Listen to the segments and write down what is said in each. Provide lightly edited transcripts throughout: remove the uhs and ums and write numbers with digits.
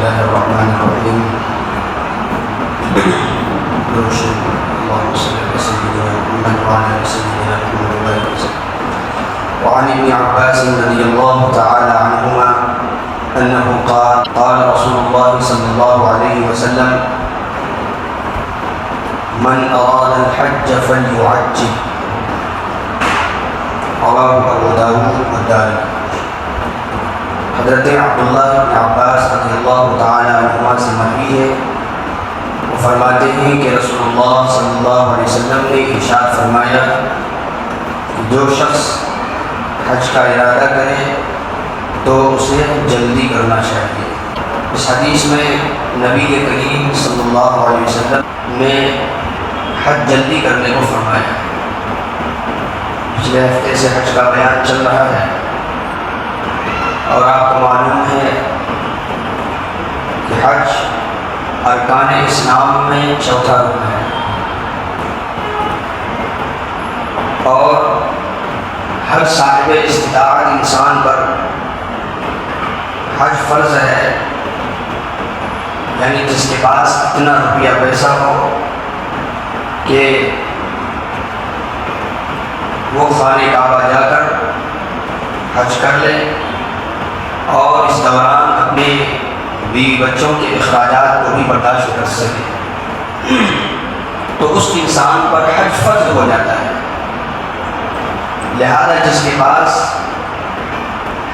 الله الرحمن الرحيم. اللهم صل على سيدنا محمد وعلى ال سيدنا محمد. وعن ابن عباس رضي الله تعالى عنهما انه قال رسول الله صلى الله عليه وسلم: من اراد الحج فليعجل. رواه ابو داود والدارمي. حضرت عبداللہ بن عباس رضی اللہ تعالیٰ عنہما سے مروی ہے، وہ فرماتے ہیں کہ رسول اللہ صلی اللہ علیہ وسلم نے ارشاد فرمایا کہ جو شخص حج کا ارادہ کرے تو اسے جلدی کرنا چاہیے۔ اس حدیث میں نبی کریم صلی اللہ علیہ وسلم نے حج جلدی کرنے کو فرمایا۔ پچھلے ہفتے سے حج کا بیان چل رہا ہے اور آپ کو معلوم ہے کہ حج ارکان اسلام میں چوتھا رکن ہے اور ہر صاحب استطاعت انسان پر حج فرض ہے، یعنی جس کے پاس اتنا روپیہ پیسہ ہو کہ وہ خانہ کعبہ جا کر حج کر لے اور اس دوران اپنے بیوی بچوں کے اخراجات کو بھی برداشت کر سکے، تو اس انسان پر حج فرض ہو جاتا ہے۔ لہذا جس کے پاس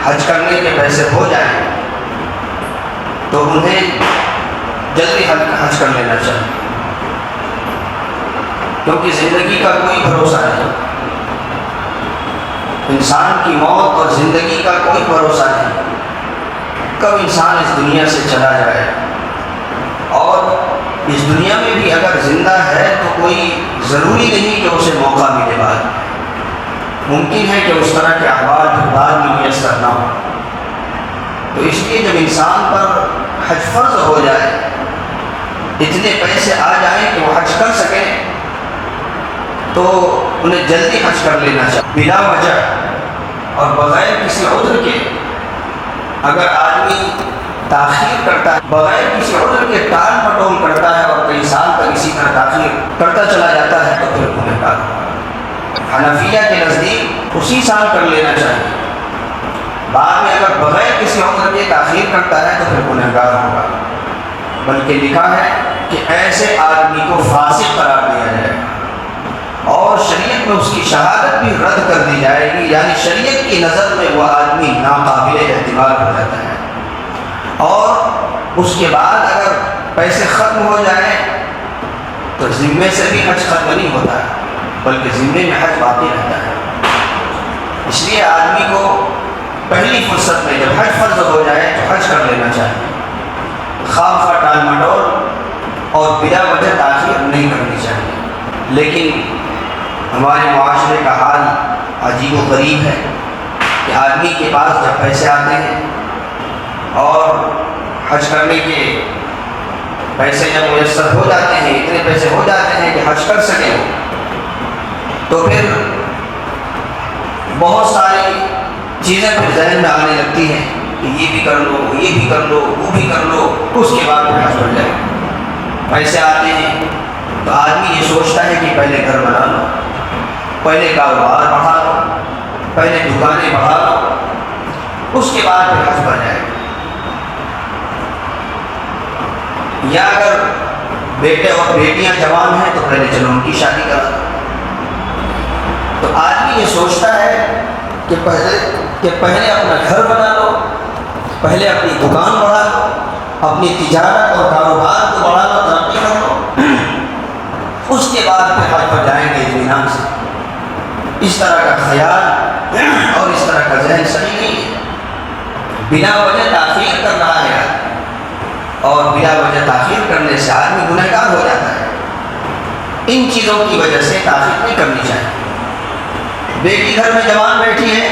حج کرنے کے پیسے ہو جائیں تو انہیں جلدی حج کر لینا چاہیے، کیونکہ زندگی کا کوئی بھروسہ نہیں، انسان کی موت اور زندگی کا کوئی بھروسہ نہیں، کب انسان اس دنیا سے چلا جائے، اور اس دنیا میں بھی اگر زندہ ہے تو کوئی ضروری نہیں کہ اسے موقع ملے، بعد ممکن ہے کہ اس طرح کے احوال بعد میں میسر نہ ہو۔ تو اس لیے جب انسان پر حج فرض ہو جائے، اتنے پیسے آ جائیں کہ وہ حج کر سکیں، تو انہیں جلدی حج کر لینا چاہیے بلا وجہ اور بغیر کسی عذر کے۔ اگر آدمی تاخیر کرتا ہے، بغیر کسی عذر کے ٹال مٹول کرتا ہے اور کئی سال تک اسی طرح تاخیر کرتا چلا جاتا ہے تو پھر گنہگار ہوگا۔ حنفیہ کے نزدیک اسی سال کر لینا چاہیے، بعد میں اگر بغیر کسی عذر کے تاخیر کرتا ہے تو پھر گنہگار ہوگا۔ بلکہ لکھا ہے کہ ایسے آدمی کو فاسق قرار دیا جائے اور شریعت میں اس کی شہادت بھی رد کر دی جائے گی، یعنی شریعت کی نظر میں وہ آدمی ناقابل اعتبار ہو جاتا ہے۔ اور اس کے بعد اگر پیسے ختم ہو جائیں تو ذمے سے بھی حج ختم نہیں ہوتا ہے، بلکہ ذمے میں حج باقی رہتا ہے۔ اس لیے آدمی کو پہلی فرصت میں جب حج فرض ہو جائے تو حج کر لینا چاہیے، خواہ ٹال مٹول اور بلا وجہ تاخیر نہیں کرنی چاہیے۔ لیکن ہمارے معاشرے کا حال عجیب و غریب ہے کہ آدمی کے پاس جب پیسے آتے ہیں اور حج کرنے کے پیسے جب میسر ہو جاتے ہیں، اتنے پیسے ہو جاتے ہیں کہ حج کر سکیں، تو پھر بہت ساری چیزیں پھر ذہن میں آنے لگتی ہیں کہ یہ بھی کر لو، یہ بھی کر لو، وہ بھی کر لو، اس کے بعد پھر حج ہو جائے۔ پیسے آتے ہیں تو آدمی یہ سوچتا ہے کہ پہلے گھر بنا لو، پہلے کاروبار بڑھا لو، پہلے دکانیں بڑھا لو، اس کے بعد پھر حج پر جائے۔ یا اگر بیٹے اور بیٹیاں جوان ہیں تو پہلے چلو ان کی شادی کرا دو۔ تو آدمی یہ سوچتا ہے کہ پہلے اپنا گھر بنا لو، پہلے اپنی دکان بڑھا لو، اپنی تجارت اور کاروبار کو بڑھا لو، ترقی کر لو، اس کے بعد پھر حج پر جائیں گے اطمینان سے۔ اس طرح کا خیال اور اس طرح کا ذہن صحیح نہیں ہے۔ بلا وجہ تاخیر کر رہا ہے اور بلا وجہ تاخیر کرنے سے آدمی گنہگار ہو جاتا ہے۔ ان چیزوں کی وجہ سے تاخیر نہیں کرنی چاہیے۔ بیٹی گھر میں جوان بیٹھی ہے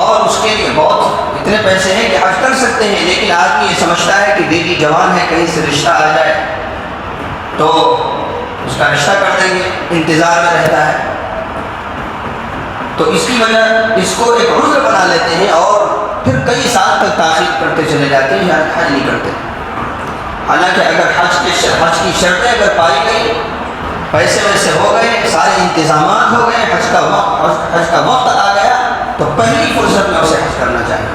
اور اس کے لیے بہت اتنے پیسے ہیں کہ حج کر سکتے ہیں، لیکن آدمی یہ سمجھتا ہے کہ بیٹی جوان ہے، کہیں سے رشتہ آ جائے تو اس کا رشتہ کر دیں گے، انتظار میں رہتا ہے، تو اس کی وجہ اس کو ایک عذر بنا لیتے ہیں اور پھر کئی سال تک تاخیر کرتے چلے جاتے ہیں، یار حج نہیں کرتے۔ حالانکہ اگر حج کی شرطیں اگر پائی گئی، پیسے ویسے ہو گئے، سارے انتظامات ہو گئے، حج کا وقت آ گیا، تو پہلی فرصت میں اسے حج کرنا چاہیے۔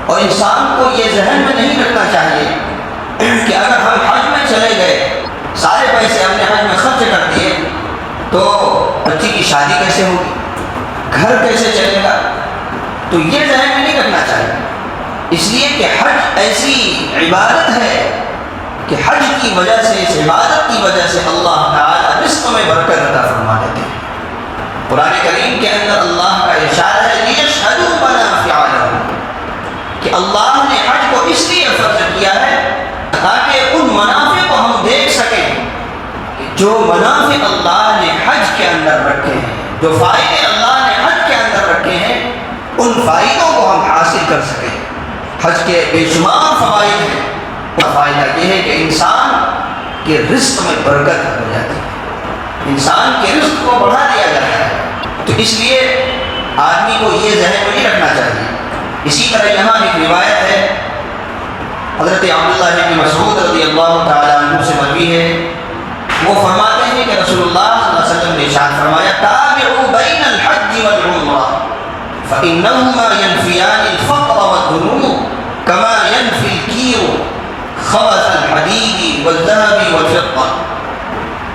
اور انسان کو یہ ذہن میں نہیں رکھنا چاہیے کہ اگر ہم حج میں چلے گئے، سارے پیسے ہم نے حج میں خرچ کر دیے، تو بچی کی شادی کیسے ہوگی، گھر کیسے چلے گا، تو یہ ذہن میں نہیں رکھنا چاہیے۔ اس لیے کہ حج ایسی عبادت ہے کہ حج کی وجہ سے، اس عبادت کی وجہ سے اللہ تعالیٰ رزق میں برکت عطا فرما دیتے ہیں۔ قرآن کریم کے اندر اللہ کا ارشاد ہے لِيَشْهَدُوا مَنَافِعَ لَهُمْ، کہ اللہ نے حج کو اس لیے فرض کیا ہے تاکہ ان منافع کو ہم دیکھ سکیں کہ جو منافع اللہ نے حج کے اندر رکھے ہیں، جو فائدے اللہ نے حج کے اندر رکھے ہیں، ان فائدوں کو ہم حاصل کر سکیں۔ حج کے بے شمار فوائد ہیں۔ فائدہ یہ ہے کہ انسان کے رزق میں برکت ہو جاتی ہے، انسان کے رزق کو بڑھا دیا جاتا ہے۔ تو اس لیے آدمی کو یہ ذہن میں نہیں رکھنا چاہیے۔ اسی طرح یہاں ایک روایت ہے حضرت عبداللہ بن مسعود رضی اللہ تعالیٰ عنہ سے مروی ہے، وہ فرماتے ہیں کہ رسول اللہ صلی اللہ علیہ وسلم نے ارشاد فرمایا تابعوا بین الحج والعمرہ فإنهما ينفيان الفقر والذنوب كما ينفي الكير خبث الحديد والذهب والفضة،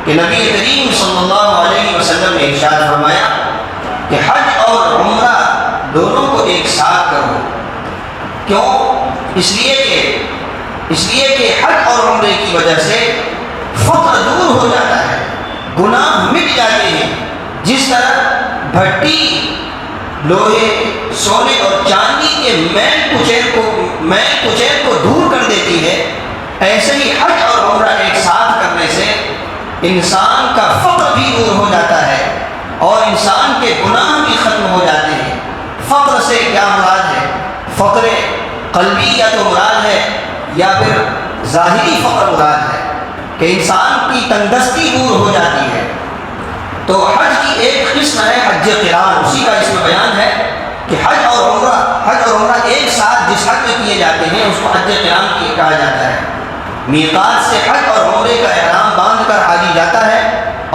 کہ نبی کریم صلی اللہ علیہ وسلم نے ارشاد فرمایا کہ حج اور عمرہ دونوں کو ایک ساتھ کرو۔ کیوں؟ اس لیے کہ حج اور عمرے کی وجہ سے فقر دور ہو جاتا ہے، گناہ مٹ جاتے ہیں۔ جس طرح بھٹی لوہے، سونے اور چاندی کے میل کچیل کو دور کر دیتی ہے، ایسے ہی حج اور عمرہ ایک ساتھ کرنے سے انسان کا فقر بھی دور ہو جاتا ہے اور انسان کے گناہ بھی ختم ہو جاتے ہیں۔ فقر سے کیا مراد ہے؟ فقر قلبی یا تو مراد ہے یا پھر ظاہری فقر مراد ہے کہ انسان کی تندرستی دور ہو جاتی ہے۔ تو حج کی ایک قسم ہے حج قران، اسی کا اس میں بیان ہے کہ حج اور عمرہ ایک ساتھ جس حج میں کیے جاتے ہیں اس کو حج قران کہا جاتا ہے۔ میقات سے حج اور عمرے کا احرام باندھ کر حاجی جاتا ہے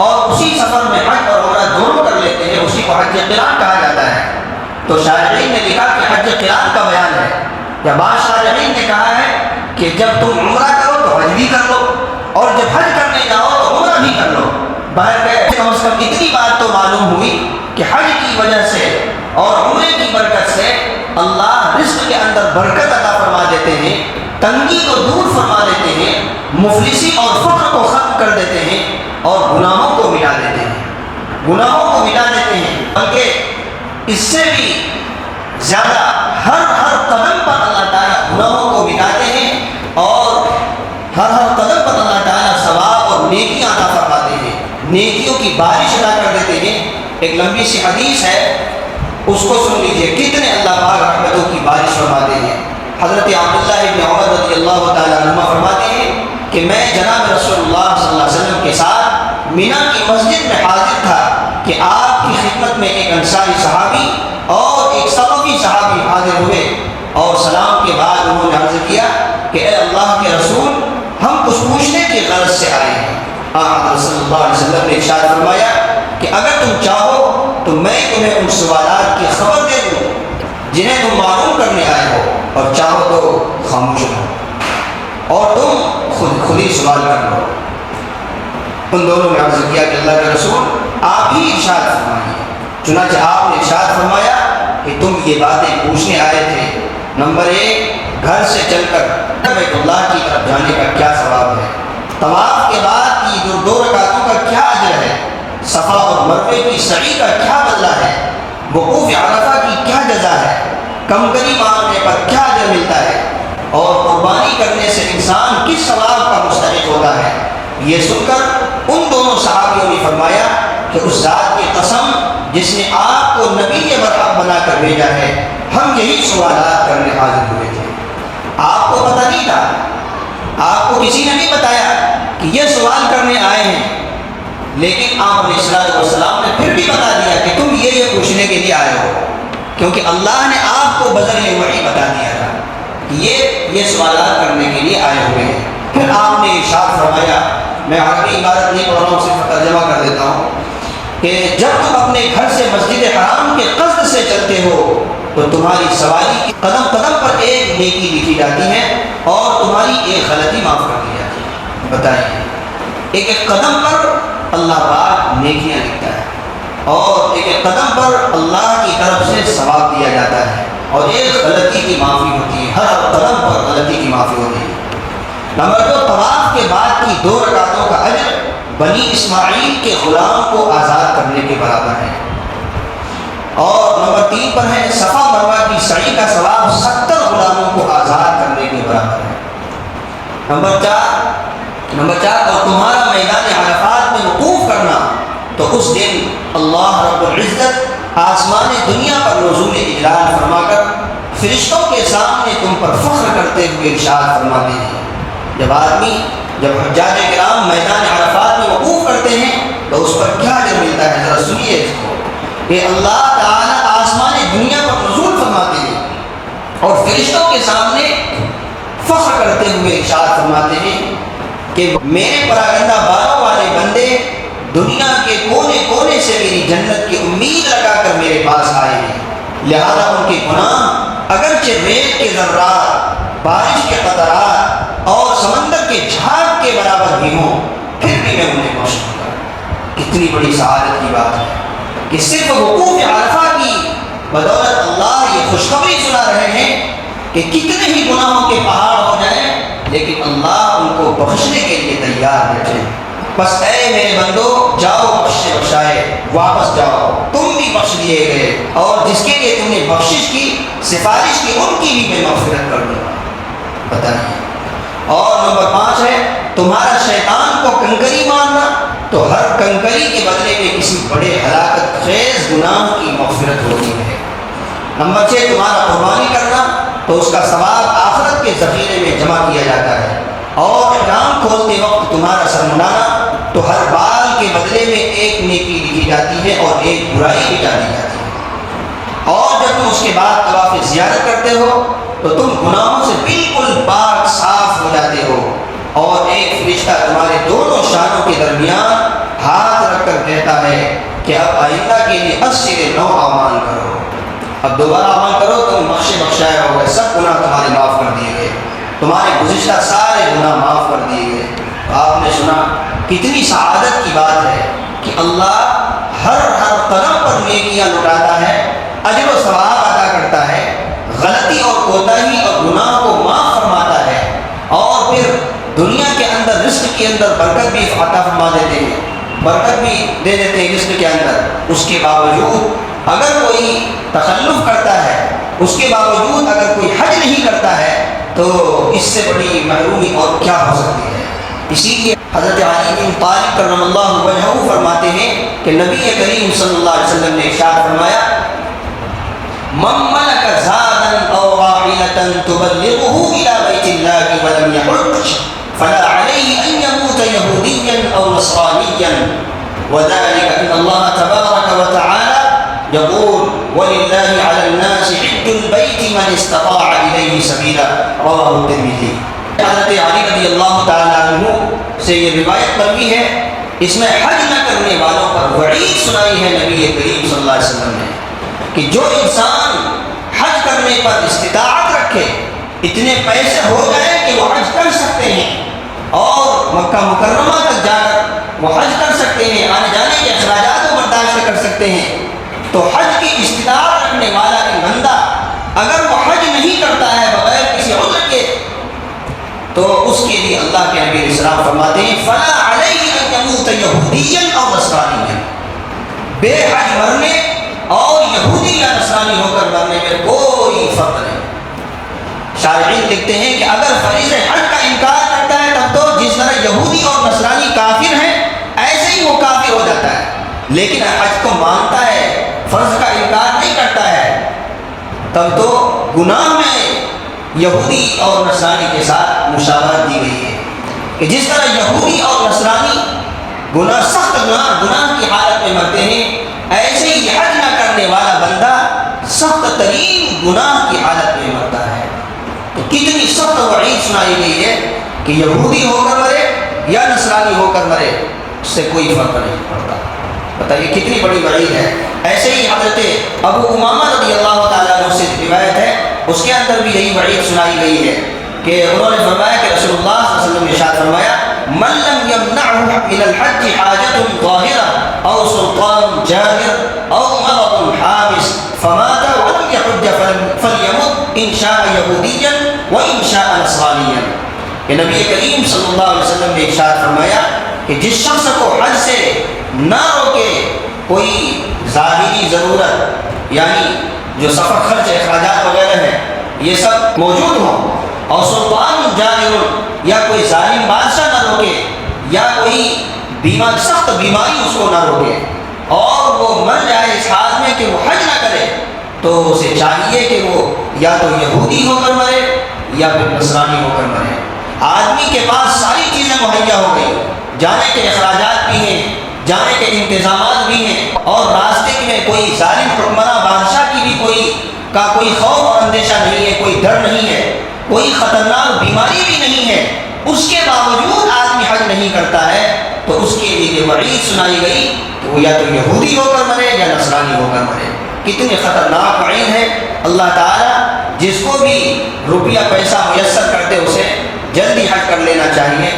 اور اسی سفر میں حج اور عمرہ دونوں کر لیتے ہیں، اسی کو حج قران کہا جاتا ہے۔ تو شارحین نے لکھا کہ حج قران کا بیان ہے، یا بعض شارحین نے کہا ہے کہ جب تم عمرہ کرو تو حج بھی کر لو، اور جب حج کرنے جاؤ تو عمرہ بھی کر لو۔ بہرکیف کم از کم اتنی بات تو معلوم ہوئی کہ حج کی وجہ سے اور عمرے کی برکت سے اللہ رزق کے اندر برکت عطا فرما دیتے ہیں، تنگی کو دور فرما دیتے ہیں، مفلسی اور فقر کو ختم کر دیتے ہیں اور گناہوں کو مٹا دیتے ہیں۔ بلکہ اس سے بھی زیادہ ہر قدم پر اللہ تعالیٰ گناہوں کو مٹاتے ہیں اور ہر قدم پر اللہ تعالیٰ ثواب اور نیکیاں عطا فرماتے ہیں، نیکیوں کی بارش عطا کر دیتے ہیں۔ ایک لمبی سی حدیث ہے، اس کو سن لیجئے، کتنے اللہ پاک رحمتوں کی بارش فرماتے ہیں۔ حضرت عبداللہ بن عمر رضی اللہ تعالیٰ عنہ فرماتے ہیں کہ میں جناب رسول اللہ صلی اللہ علیہ وسلم کے ساتھ مینا کی مسجد میں حاضر تھا کہ آپ کی خدمت میں ایک انصاری صحابی اور ایک ثقفی صحابی حاضر ہوئے، اور سلام کے بعد انہوں نے عرض کیا کہ اے اللہ کے رسول، ہم کچھ پوچھنے کی غرض سے آئے ہیں۔ آپ صلی اللہ علیہ وسلم نے ارشاد فرمایا کہ اگر تم چاہو تو میں تمہیں ان سوالات کی خبر دے دوں جنہیں تم معلوم کرنے آئے ہو، اور چاہو تو خاموش رہو اور تم خود ہی سوال کر لو۔ ان دونوں نے عرض کیا کہ اللہ کے رسول آپ ہی ارشاد فرمائیے۔ چنانچہ آپ نے ارشاد فرمایا کہ تم یہ باتیں پوچھنے آئے تھے، نمبر 1، گھر سے چل کر بیت اللہ کی طرف جانے کا کیا ثواب ہے، طواف کے بعد کی 2 رکعتوں کا کیا اجر ہے، صفا اور مروے کی سعی کا کیا بدلہ ہے، وقوف عرفہ کی کیا جزا ہے، کمگری مانگنے پر کیا اجر ملتا ہے، اور قربانی کرنے سے انسان کس ثواب کا مستحق ہوتا ہے۔ یہ سن کر ان دونوں صحابیوں نے فرمایا کہ اس ذات کی قسم جس نے آپ کو نبی برحق بنا کر بھیجا ہے، ہم یہی سوالات کرنے حاضر ہوئے تھے۔ آپ کو پتہ نہیں تھا، آپ کو کسی نے نہیں بتایا کہ یہ سوال کرنے آئے ہیں، لیکن آپ علیہ السلام نے پھر بھی بتا دیا کہ تم یہ پوچھنے کے لیے آئے ہو۔ کیونکہ اللہ نے آپ کو بذریعہ وحی بتا دیا تھا کہ یہ سوالات کرنے کے لیے آئے ہوئے ہیں۔ پھر آپ نے ارشاد فرمایا، میں عربی عبارت نہیں پڑھ رہا ہوں، صرف ترجمہ کر دیتا ہوں، کہ جب تم اپنے گھر سے مسجد حرام کے قصد سے چلتے ہو تو تمہاری سواری کی قدم قدم پر ایک نیکی لکھی جاتی ہے اور تمہاری ایک غلطی معاف کر دی جاتی ہے۔ بتائیے، ایک ایک قدم پر اللہ پاک نیکیاں لکھتا ہے اور ایک ایک قدم پر اللہ کی طرف سے ثواب دیا جاتا ہے اور ایک غلطی کی معافی ہوتی ہے، ہر قدم پر غلطی کی معافی ہوتی ہے۔ نمبر 2، طواف کے بعد کی 2 رکعتوں کا اجر بنی اسماعیل کے غلام کو آزاد کرنے کے برابر ہے۔ اور نمبر 3 پر ہے صفا مروہ کی سعی کا ثواب 70 غلاموں کو آزاد کرنے کے برابر ہے۔ نمبر 4 اور تمہارا میدان عرفات میں وقوف کرنا، تو اس دن اللہ رب العزت آسمان دنیا پر نزول اجلال فرما کر فرشتوں کے سامنے تم پر فخر کرتے ہوئے ارشاد فرماتے ہیں۔ جب حجاج کرام میدان عرفات میں وقوف کرتے ہیں تو اس پر کیا اجر ملتا ہے، ذرا سنیے اس کو، کہ اللہ تعالیٰ آسمان دنیا پر نزول فرماتے ہیں اور فرشتوں کے سامنے فخر کرتے ہوئے ارشاد فرماتے ہیں کہ میرے پراگندہ بالوں والے بندے دنیا کے کونے کونے سے میری جنت کی امید لگا کر میرے پاس آئے ہیں، لہذا ان کے گناہ اگرچہ ریت کے ذرات، بارش کے قطرات اور سمندر کے جھاگ کے برابر بھی ہوں، پھر بھی میں انہیں بخش دوں گا۔ کتنی بڑی سعادت کی بات ہے کہ صرف وقوف عرفہ کی بدولت اللہ یہ خوشخبری سنا رہے ہیں کہ کتنے ہی گناہوں کے پہاڑ ہو جائیں لیکن اللہ ان کو بخشنے کے لیے تیار بیٹھے۔ بس اے میرے بندو، جاؤ بخشے بخشائے، واپس جاؤ، تم بھی بخش دیے گئے، اور جس کے لیے تم نے بخشش کی، سفارش کی، ان کی بھی میں مغفرت کر دوں گا۔ بتائیے۔ اور نمبر 5 ہے تمہارا شیطان کو کنکری مارنا، تو ہر کنکری کے بدلے میں کسی بڑے ہلاکت خیز گناہ کی مغفرت ہوتی ہے۔ نمبر 6 تمہارا قربانی کرنا، تو اس کا ثواب آخرت کے ذخیرے میں جمع کیا جاتا ہے۔ اور احرام کھولتے وقت تمہارا سر منڈانا، تو ہر بال کے بدلے میں ایک نیکی لکھی جاتی ہے اور ایک برائی مٹا دی جاتی ہے۔ اور جب تم اس کے بعد طواف زیارت کرتے ہو تو تم گناہوں سے بالکل پاک صاف ہو جاتے ہو، اور ایک فرشتہ تمہارے دونوں شانوں کے درمیان ہاتھ رکھ کر کہتا ہے کہ اب آئندہ کے لیے 80 اعمال کرو، اب دوبارہ عمل کرو، تم بخشے بخشائے ہو گئے، سب گناہ تمہارے معاف کر دیے گئے، تمہارے گزشتہ سارے گناہ معاف کر دیے گئے۔ آپ نے سنا کتنی سعادت کی بات ہے کہ اللہ ہر قدم پر نیکیاں لٹاتا ہے، اجر و ثواب عطا کرتا ہے، غلطی اور کوتاہی اور گناہ کو معاف فرماتا ہے، اور پھر دنیا کے اندر رزق کے اندر برکت بھی عطا فرما دیتے ہیں، برکت بھی دے دیتے ہیں رزق کے اندر۔ اس کے باوجود اگر کوئی تخلف کرتا ہے، اس کے باوجود اگر کوئی حج نہیں کرتا ہے، تو اس سے بڑی محرومی اور کیا ہو سکتی ہے۔ اسی لیے حضرت علی بن طالب کرم اللہ وجہہ فرماتے ہیں کہ نبی کریم صلی اللہ علیہ وسلم نے ارشاد فرمایا، من ملک زادا او راحلۃ تبلغه الى بیت اللہ ولم یحج فلا علیہ ان یموت یہودیا او نصرانیا وذلك ان اللہ تبارک وتعالی یقول وللہ علی الناس حج البیت من استطاع الیہ سبیلا، رواه الترمذی۔ حضرت علی رضی اللہ تعالیٰ عنہ سے یہ روایت مروی ہے، اس میں حج نہ کرنے والوں پر وعید سنائی ہے نبی کریم صلی اللہ علیہ وسلم نے کہ جو انسان حج کرنے پر استطاعت رکھے، اتنے پیسے ہو جائیں کہ وہ حج کر سکتے ہیں اور مکہ مکرمہ تک جا کر وہ حج کر سکتے ہیں، آنے جانے کے اخراجات کو برداشت کر سکتے ہیں، تو حج کی استطاعت رکھنے والا ایک بندہ اگر وہ حج نہیں کرتا ہے بغیر کسی عذر کے، تو اس کے لیے اللہ کے نبی علیہ السلام فرماتے ہیں فلا علیہ ان یموت یہودیا او نصرانیا، بے حج مرنے اور یہودی یا نصرانی ہو کر مرنے میں کوئی فرق نہیں۔ شارحین لکھتے ہیں کہ اگر فریض حج کا انکار کرتا ہے تب تو جس طرح یہودی اور نصرانی کافر ہیں ایسے ہی وہ کافر ہو جاتا ہے، لیکن حج کو مانتا ہے، فرض کا انکار نہیں کرتا ہے، تب تو گناہ میں یہودی اور نصرانی کے ساتھ مشابہت دی گئی ہے کہ جس طرح یہودی اور نصرانی گناہ سخت گناہ کی حالت میں مرتے ہیں، ایسے ہی حج نہ کرنے والا بندہ سخت ترین گناہ کی حالت میں مرتا ہے۔ تو کتنی سخت وعید سنائی گئی ہے کہ یہودی ہو کر مرے یا نصرانی ہو کر مرے، اس سے کوئی فرق نہیں پڑتا۔ بتائیے کتنی بڑی وعید ہے۔ ایسے ہی حضرت ابو امامہ رضی اللہ تعالیٰ عنہ سے روایت ہے، اس کے اندر بھی یہی وعید سنائی گئی ہے کہ انہوں نے فرمایا کہ رسول اللہ صلی اللہ علیہ وسلم نے ارشاد فرمایا من لم يمنعه من الحج حاجة ظاهرة أو سلطان جائر أو مرض حابس فمات ولم يحج فليمت إن شاء يهوديا وإن شاء نصرانيا۔ کہ نبی کریم صلی اللہ علیہ وسلم نے ارشاد فرمایا کہ جس شخص کو حج سے نہ روکے کوئی ظاہری ضرورت، یعنی جو سفر خرچ اخراجات وغیرہ ہیں یہ سب موجود ہوں، اور سلطان جائر یا کوئی ظالم بادشاہ نہ روکے، یا کوئی سخت بیماری اس کو نہ روکے، اور وہ مر جائے اس حال میں کہ وہ حج نہ کرے، تو اسے چاہیے کہ وہ یا تو یہودی ہو کر مرے یا پھر نصرانی ہو کر مرے۔ آدمی کے پاس ساری چیزیں مہیا ہو گئی، جانے کے اخراجات بھی ہیں، جانے کے انتظامات بھی ہیں، اور راستے میں کوئی ظالم حکمراں بادشاہ کی بھی کوئی خوف اور اندیشہ نہیں ہے، کوئی ڈر نہیں ہے، کوئی خطرناک بیماری بھی نہیں ہے، اس کے باوجود آدمی حج نہیں کرتا ہے، تو اس کے لیے یہ وعید سنائی گئی کہ وہ یا تو یہودی ہو کر مرے یا نصرانی ہو کر مرے۔ کتنی خطرناک وعید ہے۔ اللہ تعالیٰ جس کو بھی روپیہ پیسہ میسر کرتے اسے جلدی حج کر لینا چاہیے،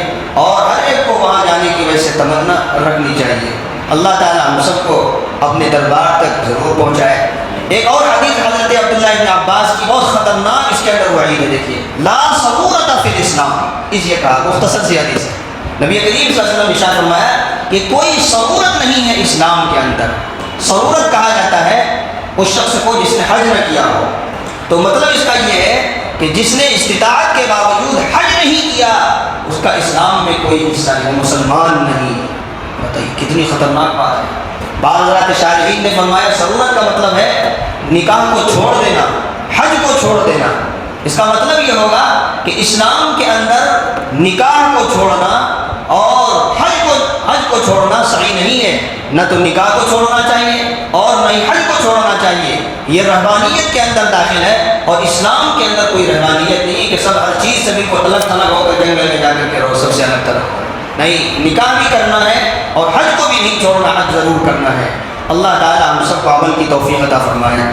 اور ہر ایک کو وہاں جانے کی وجہ سے تمنا رکھنی چاہیے۔ اللہ تعالیٰ ہم سب کو اپنے دربار تک ضرور پہنچائے۔ ایک اور حدیث حضرت عبداللہ ابن عباس کی بہت خطرناک اس کے اندر وعید ہے، دیکھیے لا صبورۃ فی الاسلام، اس یہ کہا مختصر سی حدیث ہے۔ نبی کریم صلی اللہ علیہ وسلم نے ارشاد فرمایا کہ کوئی صبورت نہیں ہے اسلام کے اندر۔ صبورت کہا جاتا ہے اس شخص کو جس نے حج نہ کیا ہو، تو مطلب اس کا یہ ہے کہ جس نے استطاعت کے باوجود حج نہیں کیا اس کا اسلام میں کوئی حصہ نہیں، مسلمان نہیں۔ بتائیے کتنی خطرناک بات ہے۔ بعض حضرات شارحین نے فرمایا ضرورت کا مطلب ہے نکاح کو چھوڑ دینا، حج کو چھوڑ دینا۔ اس کا مطلب یہ ہوگا کہ اسلام کے اندر نکاح کو چھوڑنا اور حج کو چھوڑنا صحیح نہیں ہے۔ نہ تو نکاح کو چھوڑنا چاہیے اور نہ ہی حج کو چھوڑنا چاہیے، یہ رہبانیت کے اندر داخل ہے، اور اسلام کے اندر کوئی رہبانیت نہیں کہ سب ہر چیز سے بالکل الگ تھلگ ہو کر جنگل میں جا کر کے رہو، سب سے الگ طرح نہیں۔ نکاح بھی کرنا ہے اور حج کو بھی نہیں چھوڑنا، حج ضرور کرنا ہے۔ اللہ تعالی ہم سب کو عمل کی توفیق عطا فرمائے۔